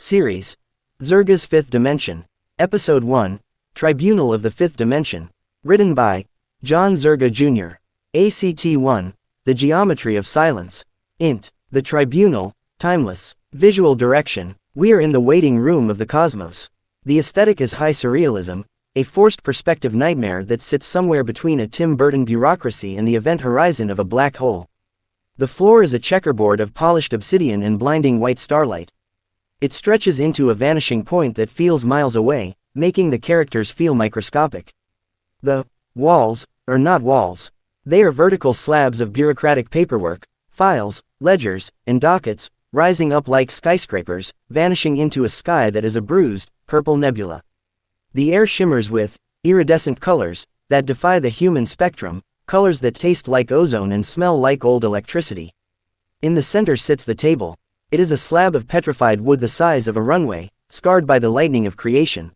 Series. Zerga's Fifth Dimension. Episode 1. Tribunal of the Fifth Dimension. Written by John Zerga Jr. ACT-1. The Geometry of Silence. Int. The Tribunal. Timeless. Visual direction. We are in the waiting room of the cosmos. The aesthetic is high surrealism, a forced perspective nightmare that sits somewhere between a Tim Burton bureaucracy and the event horizon of a black hole. The floor is a checkerboard of polished obsidian and blinding white starlight. It stretches into a vanishing point that feels miles away, making the characters feel microscopic. The walls are not walls. They are vertical slabs of bureaucratic paperwork, files, ledgers, and dockets, rising up like skyscrapers, vanishing into a sky that is a bruised, purple nebula. The air shimmers with iridescent colors that defy the human spectrum, colors that taste like ozone and smell like old electricity. In the center sits the table. It is a slab of petrified wood the size of a runway, scarred by the lightning of creation.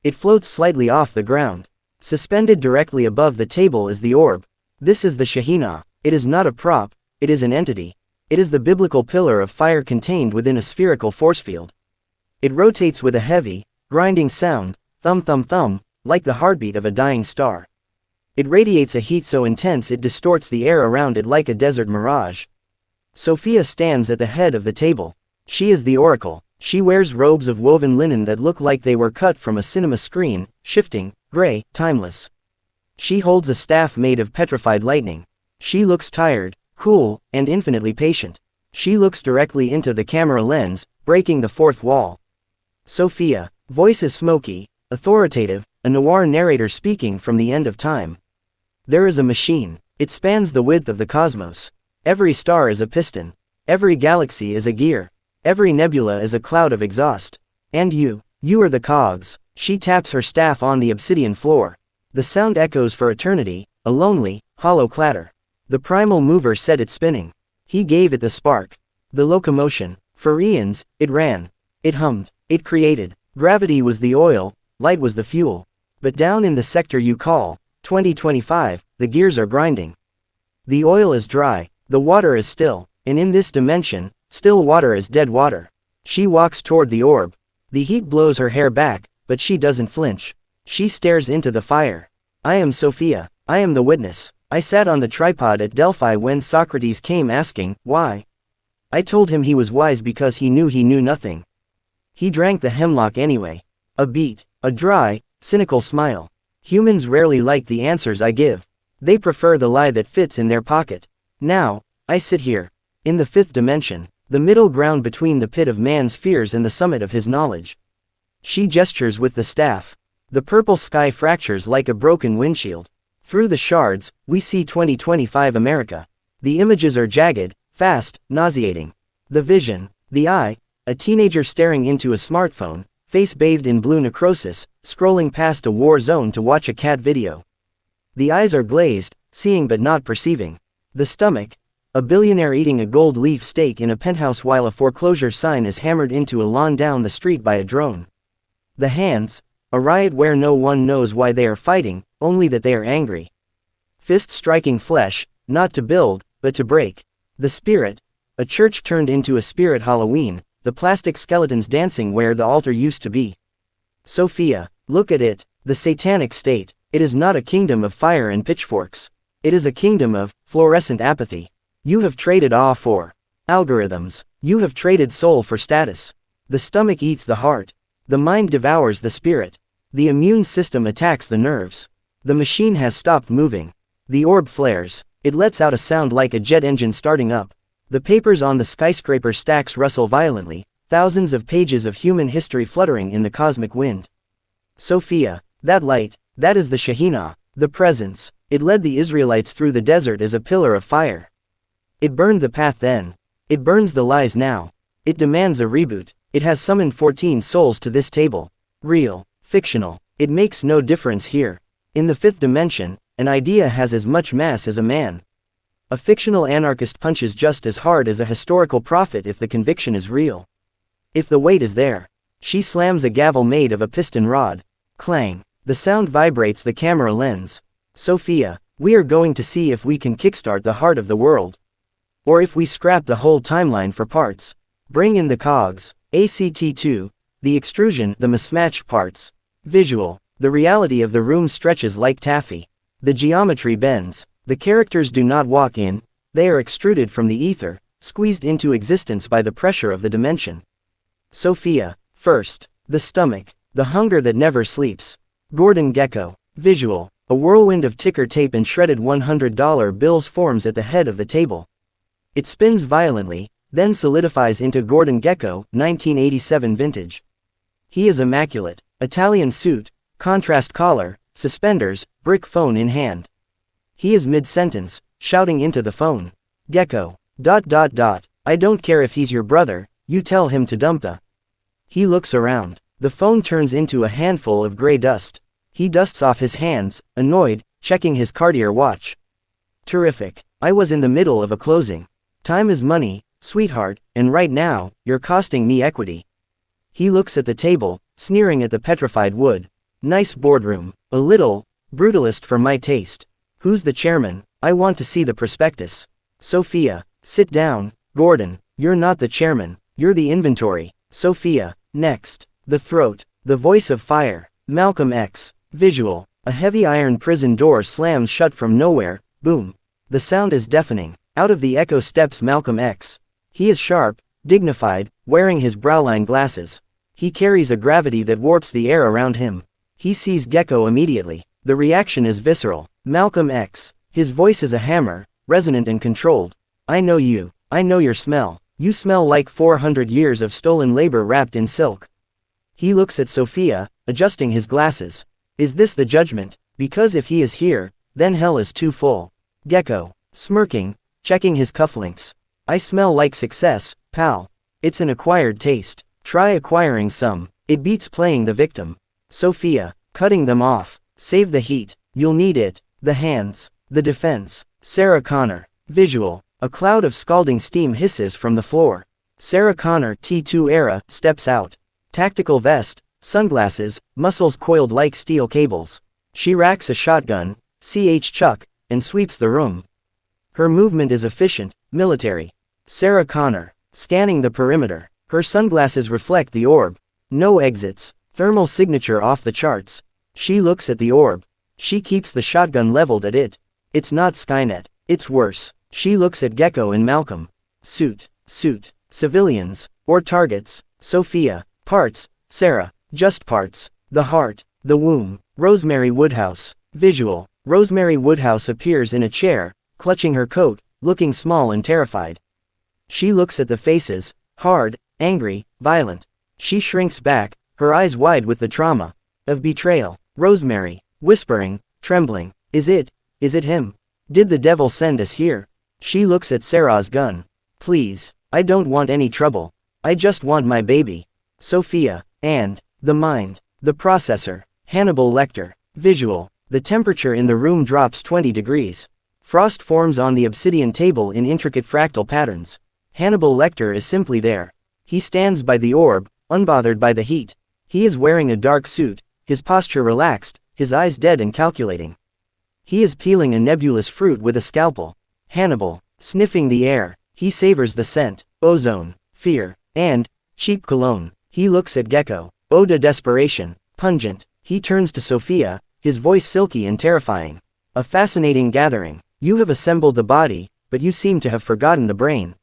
It floats slightly off the ground. Suspended directly above the table is the orb. This is the Shekhinah. It is not a prop, it is an entity. It is the biblical pillar of fire contained within a spherical force field. It rotates with a heavy, grinding sound, thump thump thump, like the heartbeat of a dying star. It radiates a heat so intense it distorts the air around it like a desert mirage. Sophia stands at the head of the table. She is the oracle. She wears robes of woven linen that look like they were cut from a cinema screen, shifting, gray, timeless. She holds a staff made of petrified lightning. She looks tired, cool, and infinitely patient. She looks directly into the camera lens, breaking the fourth wall. Sophia, voice is smoky, authoritative, a noir narrator speaking from the end of time. There is a machine. It spans the width of the cosmos. Every star is a piston. Every galaxy is a gear. Every nebula is a cloud of exhaust. And you are the cogs. She taps her staff on the obsidian floor. The sound echoes for eternity, a lonely, hollow clatter. The primal mover set it spinning. He gave it the spark. The locomotion. For eons, it ran. It hummed. It created. Gravity was the oil, light was the fuel. But down in the sector you call 2025, the gears are grinding. The oil is dry. The water is still, and in this dimension, still water is dead water. She walks toward the orb. The heat blows her hair back, but she doesn't flinch. She stares into the fire. I am Sophia. I am the witness. I sat on the tripod at Delphi when Socrates came asking, why? I told him he was wise because he knew nothing. He drank the hemlock anyway. A beat, a dry, cynical smile. Humans rarely like the answers I give. They prefer the lie that fits in their pocket. Now, I sit here, in the fifth dimension, the middle ground between the pit of man's fears and the summit of his knowledge. She gestures with the staff. The purple sky fractures like a broken windshield. Through the shards, we see 2025 America. The images are jagged, fast, nauseating. The vision, the eye, a teenager staring into a smartphone, face bathed in blue necrosis, scrolling past a war zone to watch a cat video. The eyes are glazed, seeing but not perceiving. The stomach, a billionaire eating a gold leaf steak in a penthouse while a foreclosure sign is hammered into a lawn down the street by a drone. The hands, a riot where no one knows why they are fighting, only that they are angry. Fists striking flesh, not to build, but to break. The spirit, a church turned into a spirit Halloween, the plastic skeletons dancing where the altar used to be. Sophia, look at it, the satanic state. It is not a kingdom of fire and pitchforks. It is a kingdom of fluorescent apathy. You have traded awe for algorithms. You have traded soul for status. The stomach eats the heart. The mind devours the spirit. The immune system attacks the nerves. The machine has stopped moving. The orb flares. It lets out a sound like a jet engine starting up. The papers on the skyscraper stacks rustle violently, thousands of pages of human history fluttering in the cosmic wind. Sophia, that light, that is the Shekhinah, the presence. It led the Israelites through the desert as a pillar of fire. It burned the path then. It burns the lies now. It demands a reboot. It has summoned 14 souls to this table. Real, fictional, it makes no difference here. In the fifth dimension, an idea has as much mass as a man. A fictional anarchist punches just as hard as a historical prophet if the conviction is real. If the weight is there. She slams a gavel made of a piston rod. Clang. The sound vibrates the camera lens. Sophia, we are going to see if we can kickstart the heart of the world. Or if we scrap the whole timeline for parts. Bring in the cogs. ACT2, the extrusion, the mismatched parts. Visual, the reality of the room stretches like taffy. The geometry bends. The characters do not walk in, they are extruded from the ether, squeezed into existence by the pressure of the dimension. Sophia, first. The stomach, the hunger that never sleeps. Gordon Gekko. Visual, a whirlwind of ticker tape and shredded $100 bills forms at the head of the table. It spins violently, then solidifies into Gordon Gekko, 1987 vintage. He is immaculate. Italian suit, contrast collar, suspenders, brick phone in hand. He is mid-sentence, shouting into the phone. Gekko. ... I don't care if he's your brother, you tell him to dump the... He looks around. The phone turns into a handful of gray dust. He dusts off his hands, annoyed, checking his Cartier watch. Terrific. I was in the middle of a closing. Time is money, sweetheart, and right now, you're costing me equity. He looks at the table, sneering at the petrified wood. Nice boardroom. A little brutalist for my taste. Who's the chairman? I want to see the prospectus. Sophia. Sit down, Gordon. You're not the chairman. You're the inventory. Sophia. Next. The throat. The voice of fire. Malcolm X. Visual. A heavy iron prison door slams shut from nowhere. Boom. The sound is deafening. Out of the echo steps Malcolm X. He is sharp, dignified, wearing his browline glasses. He carries a gravity that warps the air around him. He sees Gekko immediately. The reaction is visceral. Malcolm X. His voice is a hammer, resonant and controlled. I know you. I know your smell. You smell like 400 years of stolen labor wrapped in silk. He looks at Sophia, adjusting his glasses. Is this the judgment? Because if he is here, then hell is too full. Gekko. Smirking, checking his cufflinks. I smell like success, pal. It's an acquired taste. Try acquiring some. It beats playing the victim. Sophia. Cutting them off. Save the heat. You'll need it. The hands. The defense. Sarah Connor. Visual. A cloud of scalding steam hisses from the floor. Sarah Connor, T2 era, steps out. Tactical vest, sunglasses, muscles coiled like steel cables. She racks a shotgun, CH Chuck, and sweeps the room. Her movement is efficient, military. Sarah Connor. Scanning the perimeter. Her sunglasses reflect the orb. No exits. Thermal signature off the charts. She looks at the orb. She keeps the shotgun leveled at it. It's not Skynet. It's worse. She looks at Gekko and Malcolm. Suit. Civilians. Or targets. Sophia. Parts. Sarah. Just parts. The heart. The womb. Rosemary Woodhouse. Visual. Rosemary Woodhouse appears in a chair, clutching her coat, looking small and terrified. She looks at the faces, hard, angry, violent. She shrinks back, her eyes wide with the trauma of betrayal. Rosemary. Whispering, trembling. Is it him? Did the devil send us here? She looks at Sarah's gun. Please, I don't want any trouble. I just want my baby. Sophia. And, the mind. The processor. Hannibal Lecter. Visual. The temperature in the room drops 20 degrees. Frost forms on the obsidian table in intricate fractal patterns. Hannibal Lecter is simply there. He stands by the orb, unbothered by the heat. He is wearing a dark suit, his posture relaxed, his eyes dead and calculating. He is peeling a nebulous fruit with a scalpel. Hannibal. Sniffing the air. He savors the scent. Ozone. Fear. And cheap cologne. He looks at Gekko. Eau de desperation. Pungent. He turns to Sophia, his voice silky and terrifying. A fascinating gathering. You have assembled the body, but you seem to have forgotten the brain.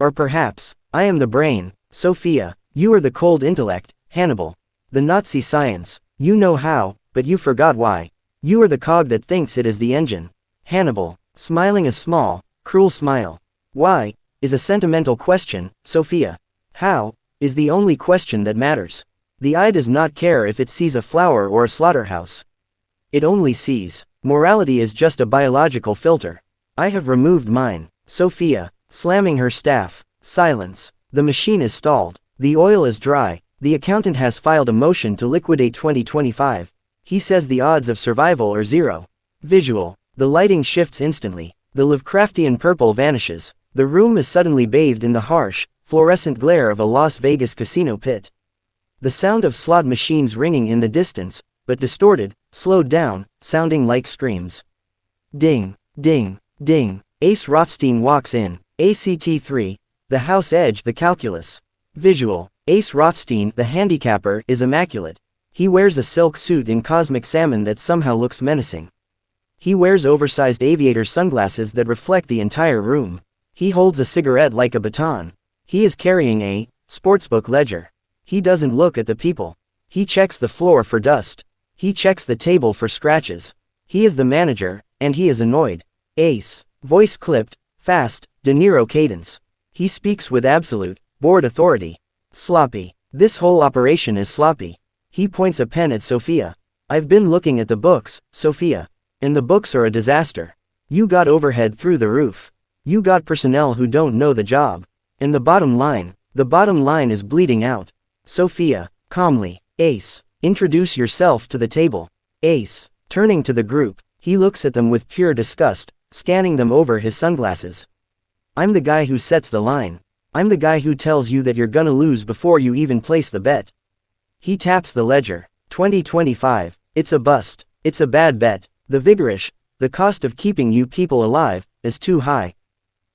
Or perhaps, I am the brain. Sophia. You are the cold intellect. Hannibal. The Nazi science. You know how, but you forgot why. You are the cog that thinks it is the engine. Hannibal. Smiling a small, cruel smile. Why, is a sentimental question, Sophia. How, is the only question that matters. The eye does not care if it sees a flower or a slaughterhouse. It only sees. Morality is just a biological filter. I have removed mine. Sophia. Slamming her staff. Silence. The machine is stalled. The oil is dry. The accountant has filed a motion to liquidate 2025. He says the odds of survival are 0. Visual. The lighting shifts instantly. The Lovecraftian purple vanishes. The room is suddenly bathed in the harsh, fluorescent glare of a Las Vegas casino pit. The sound of slot machines ringing in the distance, but distorted, slowed down, sounding like screams. Ding, ding, ding. Ace Rothstein walks in. ACT3. The house edge, the calculus. Visual. Ace Rothstein, the handicapper, is immaculate. He wears a silk suit in cosmic salmon that somehow looks menacing. He wears oversized aviator sunglasses that reflect the entire room. He holds a cigarette like a baton. He is carrying a sportsbook ledger. He doesn't look at the people. He checks the floor for dust. He checks the table for scratches. He is the manager, and he is annoyed. Ace. Voice clipped, fast, De Niro cadence. He speaks with absolute, bored authority. Sloppy. This whole operation is sloppy. He points a pen at Sophia. I've been looking at the books, Sophia. And the books are a disaster. You got overhead through the roof. You got personnel who don't know the job. And the bottom line is bleeding out. Sophia, calmly. Ace, introduce yourself to the table. Ace, turning to the group, he looks at them with pure disgust, scanning them over his sunglasses. I'm the guy who sets the line. I'm the guy who tells you that you're gonna lose before you even place the bet. He taps the ledger. 2025. It's a bust. It's a bad bet. The vigorish, the cost of keeping you people alive, is too high.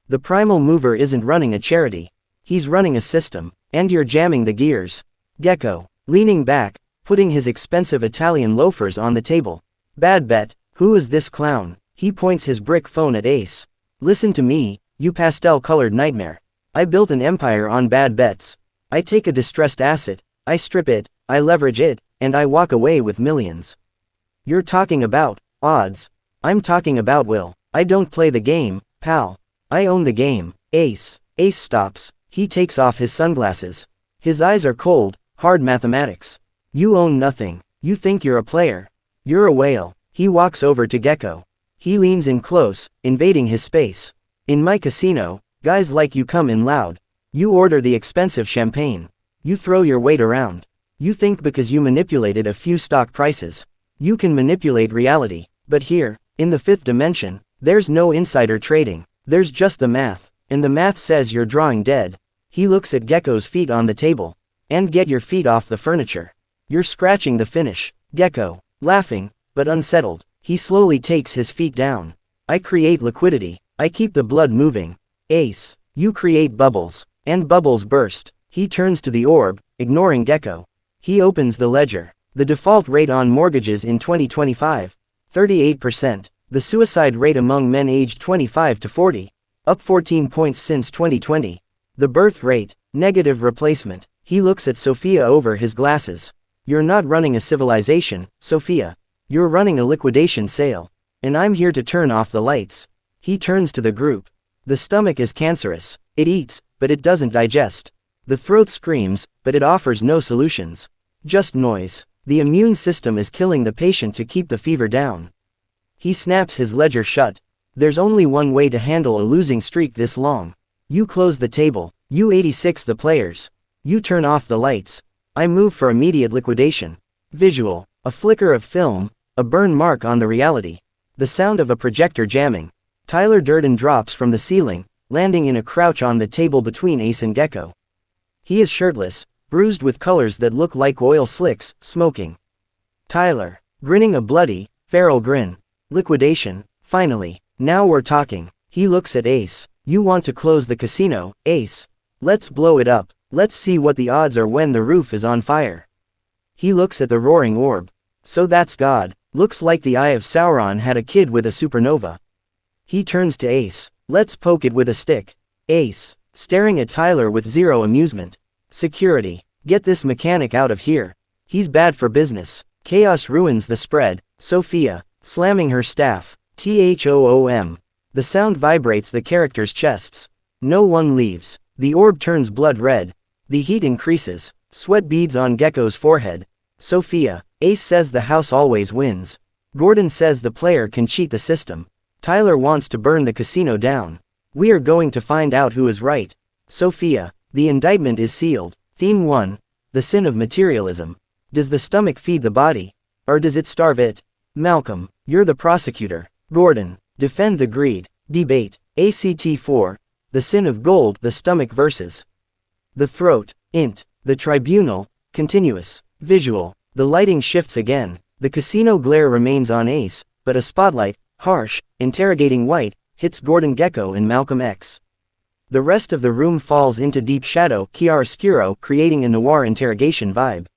The primal mover isn't running a charity. He's running a system, and you're jamming the gears. Gecko, leaning back, putting his expensive Italian loafers on the table. Bad bet. Who is this clown? He points his brick phone at Ace. Listen to me, you pastel-colored nightmare. I built an empire on bad bets. I take a distressed asset, I strip it, I leverage it, and I walk away with millions. You're talking about odds. I'm talking about will. I don't play the game, pal. I own the game. Ace. Ace stops. He takes off his sunglasses. His eyes are cold, hard mathematics. You own nothing. You think you're a player. You're a whale. He walks over to Gecko. He leans in close, invading his space. In my casino, guys like you come in loud. You order the expensive champagne. You throw your weight around. You think because you manipulated a few stock prices, you can manipulate reality. But here, in the fifth dimension, there's no insider trading. There's just the math. And the math says you're drawing dead. He looks at Gecko's feet on the table. And get your feet off the furniture. You're scratching the finish. Gecko, laughing, but unsettled. He slowly takes his feet down. I create liquidity. I keep the blood moving. Ace, you create bubbles. And bubbles burst. He turns to the orb, ignoring Gecko. He opens the ledger. The default rate on mortgages in 2025. 38%. The suicide rate among men aged 25 to 40. Up 14 points since 2020. The birth rate, negative replacement. He looks at Sophia over his glasses. You're not running a civilization, Sophia. You're running a liquidation sale. And I'm here to turn off the lights. He turns to the group. The stomach is cancerous. It eats, but it doesn't digest. The throat screams, but it offers no solutions. Just noise. The immune system is killing the patient to keep the fever down. He snaps his ledger shut. There's only one way to handle a losing streak this long. You close the table. You 86 the players. You turn off the lights. I move for immediate liquidation. Visual. A flicker of film. A burn mark on the reality. The sound of a projector jamming. Tyler Durden drops from the ceiling, landing in a crouch on the table between Ace and Gecko. He is shirtless, bruised with colors that look like oil slicks, smoking. Tyler, grinning a bloody, feral grin. Liquidation, finally. Now we're talking. He looks at Ace. You want to close the casino, Ace. Let's blow it up. Let's see what the odds are when the roof is on fire. He looks at the roaring orb. So that's God. Looks like the Eye of Sauron had a kid with a supernova. He turns to Ace. Let's poke it with a stick. Ace, staring at Tyler with zero amusement. Security. Get this mechanic out of here. He's bad for business. Chaos ruins the spread. Sophia, slamming her staff. THOOM. The sound vibrates the characters' chests. No one leaves. The orb turns blood red. The heat increases. Sweat beads on Gecko's forehead. Sophia. Ace says the house always wins. Gordon says the player can cheat the system. Tyler wants to burn the casino down. We are going to find out who is right. Sophia. The indictment is sealed. Theme 1. The sin of materialism. Does the stomach feed the body? Or does it starve it? Malcolm. You're the prosecutor. Gordon. Defend the greed. Debate. ACT 4. The sin of gold. The stomach versus the throat. Int. The tribunal. Continuous. Visual. The lighting shifts again. The casino glare remains on Ace, but a spotlight, harsh, interrogating white, hits Gordon Gecko and Malcolm X. The rest of the room falls into deep shadow, chiaroscuro, creating a noir interrogation vibe.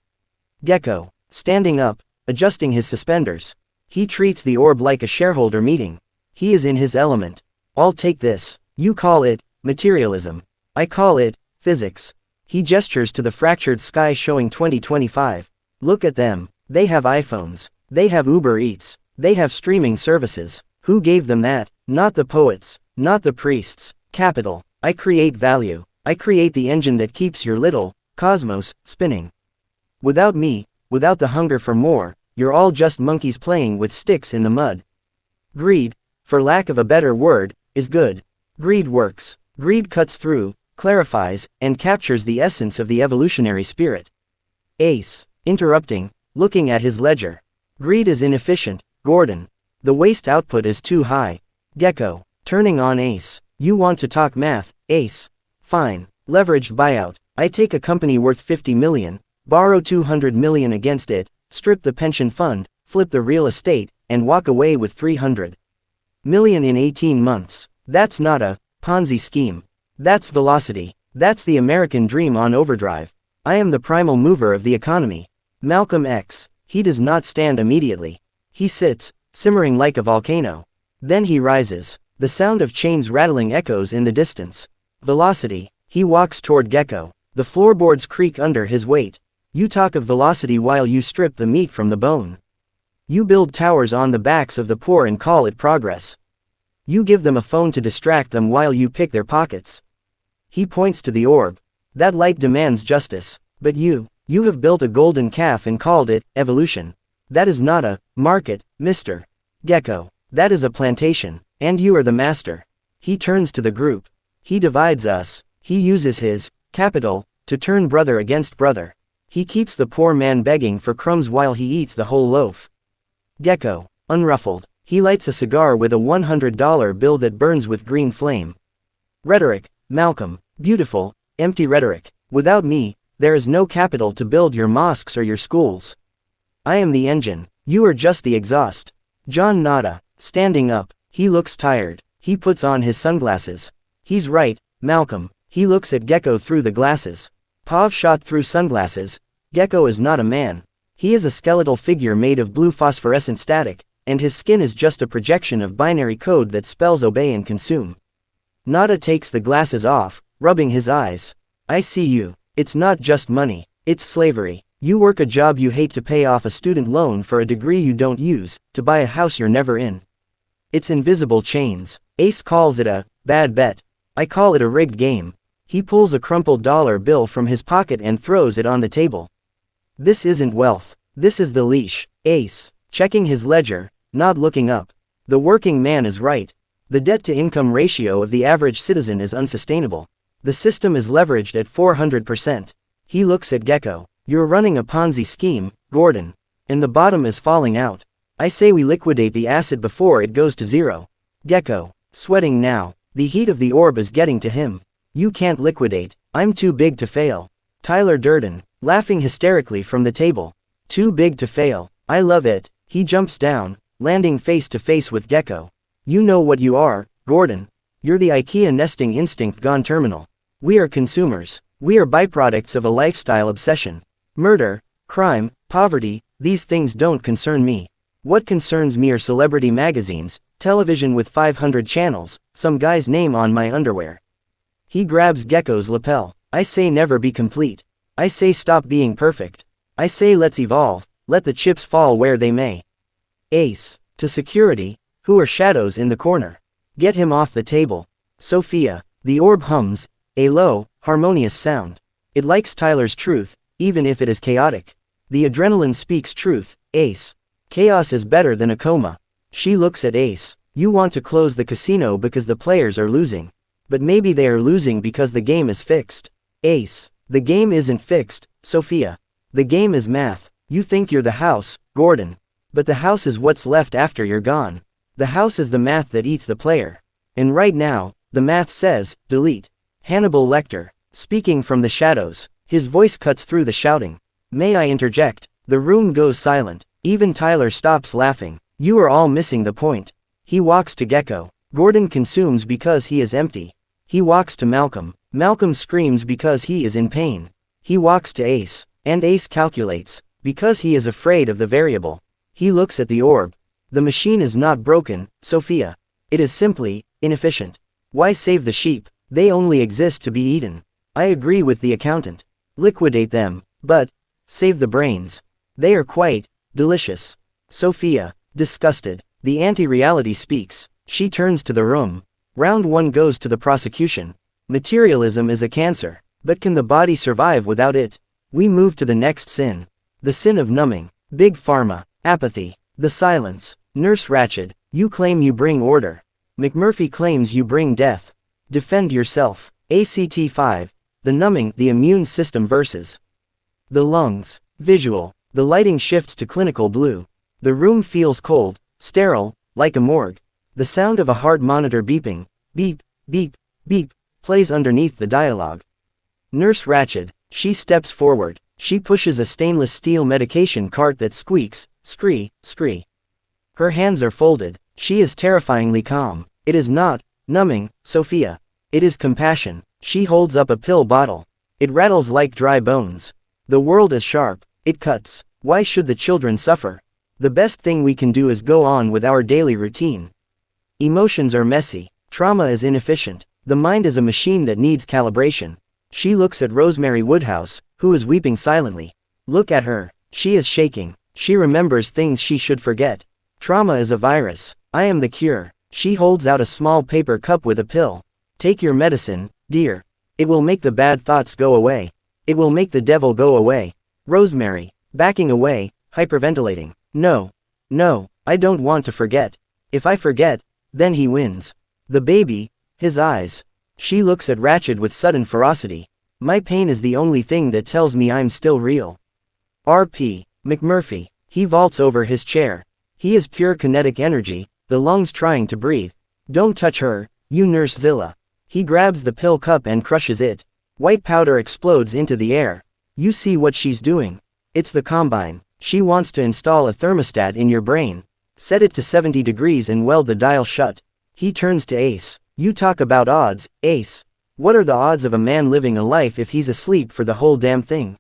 Gecko, standing up, adjusting his suspenders. He treats the orb like a shareholder meeting. He is in his element. I'll take this. You call it materialism. I call it physics. He gestures to the fractured sky showing 2025. Look at them. They have iPhones. They have Uber Eats. They have streaming services. Who gave them that? Not the poets. Not the priests. Capital. I create value. I create the engine that keeps your little cosmos spinning. Without me, without the hunger for more, you're all just monkeys playing with sticks in the mud. Greed, for lack of a better word, is good. Greed works. Greed cuts through, clarifies, and captures the essence of the evolutionary spirit. Ace, interrupting, looking at his ledger. Greed is inefficient, Gordon. The waste output is too high. Gecko, turning on Ace. You want to talk math, Ace? Fine. Leveraged buyout. I take a company worth 50 million, borrow 200 million against it, strip the pension fund, flip the real estate, and walk away with 300 million in 18 months. That's not a Ponzi scheme. That's velocity. That's the American dream on overdrive. I am the primal mover of the economy. Malcolm X. He does not stand immediately. He sits, simmering like a volcano. Then he rises. The sound of chains rattling echoes in the distance. Velocity. He walks toward Gecko. The floorboards creak under his weight. You talk of velocity while you strip the meat from the bone. You build towers on the backs of the poor and call it progress. You give them a phone to distract them while you pick their pockets. He points to the orb. That light demands justice. But you have built a golden calf and called it evolution. That is not a market, Mr. Gecko. That is a plantation. And you are the master. He turns to the group. He divides us. He uses his capital to turn brother against brother. He keeps the poor man begging for crumbs while he eats the whole loaf. Gecko, unruffled. He lights a cigar with a $100 bill that burns with green flame. Rhetoric, Malcolm. Beautiful, empty rhetoric. Without me, there is no capital to build your mosques or your schools. I am the engine. You are just the exhaust. John Nada, standing up. He looks tired. He puts on his sunglasses. He's right, Malcolm. He looks at Gecko through the glasses. Pav shot through sunglasses. Gecko is not a man. He is a skeletal figure made of blue phosphorescent static, and his skin is just a projection of binary code that spells obey and consume. Nada takes the glasses off, rubbing his eyes. I see you. It's not just money. It's slavery. You work a job you hate to pay off a student loan for a degree you don't use, to buy a house you're never in. It's invisible chains. Ace calls it a bad bet. I call it a rigged game. He pulls a crumpled dollar bill from his pocket and throws it on the table. This isn't wealth. This is the leash. Ace, checking his ledger, not looking up. The working man is right. The debt-to-income ratio of the average citizen is unsustainable. The system is leveraged at 400%. He looks at Gecko. You're running a Ponzi scheme, Gordon. And the bottom is falling out. I say we liquidate the asset before it goes to zero. Gecko, sweating now. The heat of the orb is getting to him. You can't liquidate. I'm too big to fail. Tyler Durden, laughing hysterically from the table. Too big to fail. I love it. He jumps down, landing face to face with Gecko. You know what you are, Gordon. You're the IKEA nesting instinct gone terminal. We are consumers. We are byproducts of a lifestyle obsession. Murder, crime, poverty, these things don't concern me. What concerns me are celebrity magazines, television with 500 channels, some guy's name on my underwear. He grabs Gecko's lapel. I say never be complete. I say stop being perfect. I say let's evolve, let the chips fall where they may. Ace, to security, who are shadows in the corner. Get him off the table. Sophia, the orb hums, a low, harmonious sound. It likes Tyler's truth, even if it is chaotic. The adrenaline speaks truth, Ace. Chaos is better than a coma. She looks at Ace. You want to close the casino because the players are losing. But maybe they are losing because the game is fixed. Ace. The game isn't fixed, Sophia. The game is math. You think you're the house, Gordon. But the house is what's left after you're gone. The house is the math that eats the player. And right now, the math says, delete. Hannibal Lecter, speaking from the shadows. His voice cuts through the shouting. May I interject? The room goes silent. Even Tyler stops laughing. You are all missing the point. He walks to Gecko. Gordon consumes because he is empty. He walks to Malcolm. Malcolm screams because he is in pain. He walks to Ace. And Ace calculates, because he is afraid of the variable. He looks at the orb. The machine is not broken, Sophia. It is simply inefficient. Why save the sheep? They only exist to be eaten. I agree with the accountant. Liquidate them, but save the brains. They are quite delicious. Sophia, disgusted. The anti-reality speaks. She turns to the room. Round 1 goes to the prosecution. Materialism is a cancer, but can the body survive without it? We move to the next sin. The sin of numbing. Big Pharma. Apathy. The silence. Nurse Ratched, you claim you bring order. McMurphy claims you bring death. Defend yourself. ACT 5. The numbing, the immune system versus the lungs. Visual. The lighting shifts to clinical blue. The room feels cold, sterile, like a morgue. The sound of a heart monitor beeping, beep, beep, beep, plays underneath the dialogue. Nurse Ratched, she steps forward. She pushes a stainless steel medication cart that squeaks, scree, scree. Her hands are folded. She is terrifyingly calm. It is not numbing, Sophia. It is compassion. She holds up a pill bottle. It rattles like dry bones. The world is sharp. It cuts. Why should the children suffer? The best thing we can do is go on with our daily routine. Emotions are messy. Trauma is inefficient. The mind is a machine that needs calibration. She looks at Rosemary Woodhouse, who is weeping silently. Look at her. She is shaking. She remembers things she should forget. Trauma is a virus. I am the cure. She holds out a small paper cup with a pill. Take your medicine, dear. It will make the bad thoughts go away. It will make the devil go away. Rosemary, backing away, hyperventilating. No. No, I don't want to forget. If I forget, then he wins. The baby, his eyes. She looks at Ratched with sudden ferocity. My pain is the only thing that tells me I'm still real. R.P. McMurphy. He vaults over his chair. He is pure kinetic energy, the lungs trying to breathe. Don't touch her, you Nurse Zilla. He grabs the pill cup and crushes it. White powder explodes into the air. You see what she's doing. It's the combine. She wants to install a thermostat in your brain. Set it to 70 degrees and weld the dial shut. He turns to Ace. You talk about odds, Ace. What are the odds of a man living a life if he's asleep for the whole damn thing?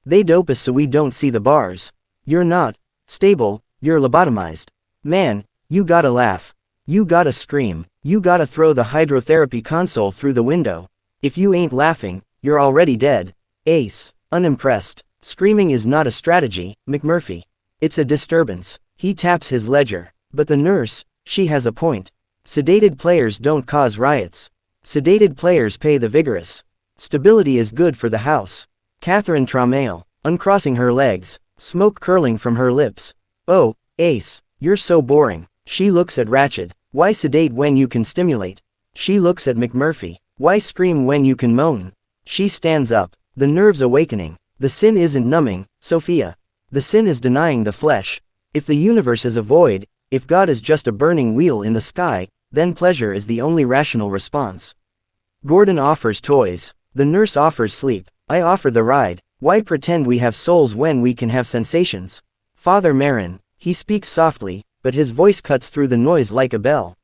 They dope us so we don't see the bars. You're not stable, you're lobotomized. Man, you gotta laugh. You gotta scream. You gotta throw the hydrotherapy console through the window. If you ain't laughing, you're already dead. Ace, unimpressed. Screaming is not a strategy, McMurphy. It's a disturbance. He taps his ledger. But the nurse, she has a point. Sedated players don't cause riots. Sedated players pay the vigorous. Stability is good for the house. Catherine Tramail, uncrossing her legs, smoke curling from her lips. Oh, Ace, you're so boring. She looks at Ratched. Why sedate when you can stimulate? She looks at McMurphy. Why scream when you can moan? She stands up. The nerves awakening. The sin isn't numbing, Sophia. The sin is denying the flesh. If the universe is a void, if God is just a burning wheel in the sky, then pleasure is the only rational response. Gordon offers toys. The nurse offers sleep. I offer the ride. Why pretend we have souls when we can have sensations? Father Marin, he speaks softly, but his voice cuts through the noise like a bell.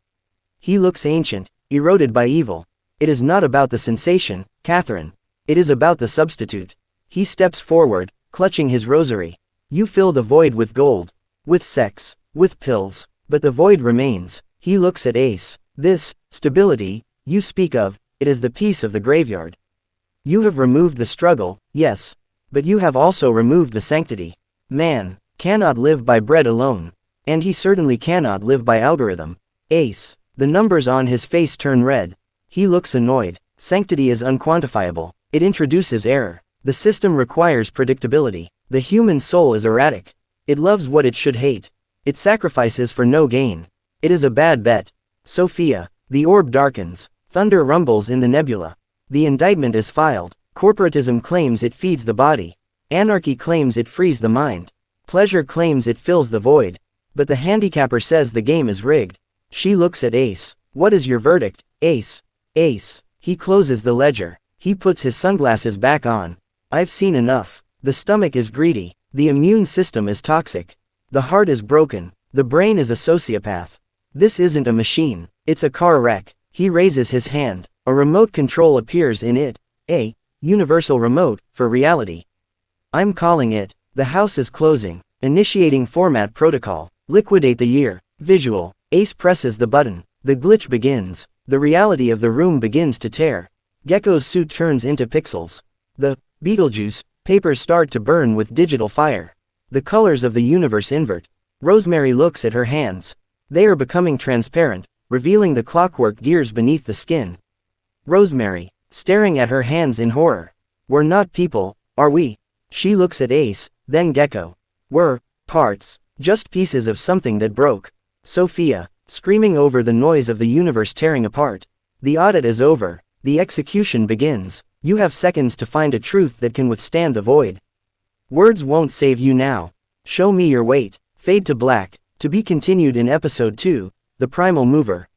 He looks ancient, eroded by evil. It is not about the sensation, Catherine. It is about the substitute. He steps forward, clutching his rosary. You fill the void with gold. With sex. With pills. But the void remains. He looks at Ace. This stability you speak of, it is the peace of the graveyard. You have removed the struggle, yes. But you have also removed the sanctity. Man cannot live by bread alone. And he certainly cannot live by algorithm. Ace. The numbers on his face turn red. He looks annoyed. Sanctity is unquantifiable. It introduces error. The system requires predictability. The human soul is erratic. It loves what it should hate. It sacrifices for no gain. It is a bad bet. Sophia. The orb darkens. Thunder rumbles in the nebula. The indictment is filed. Corporatism claims it feeds the body. Anarchy claims it frees the mind. Pleasure claims it fills the void. But the handicapper says the game is rigged. She looks at Ace. What is your verdict, Ace? Ace. He closes the ledger. He puts his sunglasses back on. I've seen enough. The stomach is greedy. The immune system is toxic. The heart is broken. The brain is a sociopath. This isn't a machine. It's a car wreck. He raises his hand. A remote control appears in it, a universal remote for reality. I'm calling it, the house is closing, initiating format protocol, liquidate the year, visual, Ace presses the button, the glitch begins, the reality of the room begins to tear. Gecko's suit turns into pixels. The Beetlejuice papers start to burn with digital fire. The colors of the universe invert. Rosemary looks at her hands. They are becoming transparent, revealing the clockwork gears beneath the skin. Rosemary, staring at her hands in horror. We're not people, are we? She looks at Ace, then Gecko. We're parts, just pieces of something that broke. Sophia, screaming over the noise of the universe tearing apart. The audit is over, the execution begins. You have seconds to find a truth that can withstand the void. Words won't save you now. Show me your weight. Fade to black. To be continued in episode 2, The Primal Mover.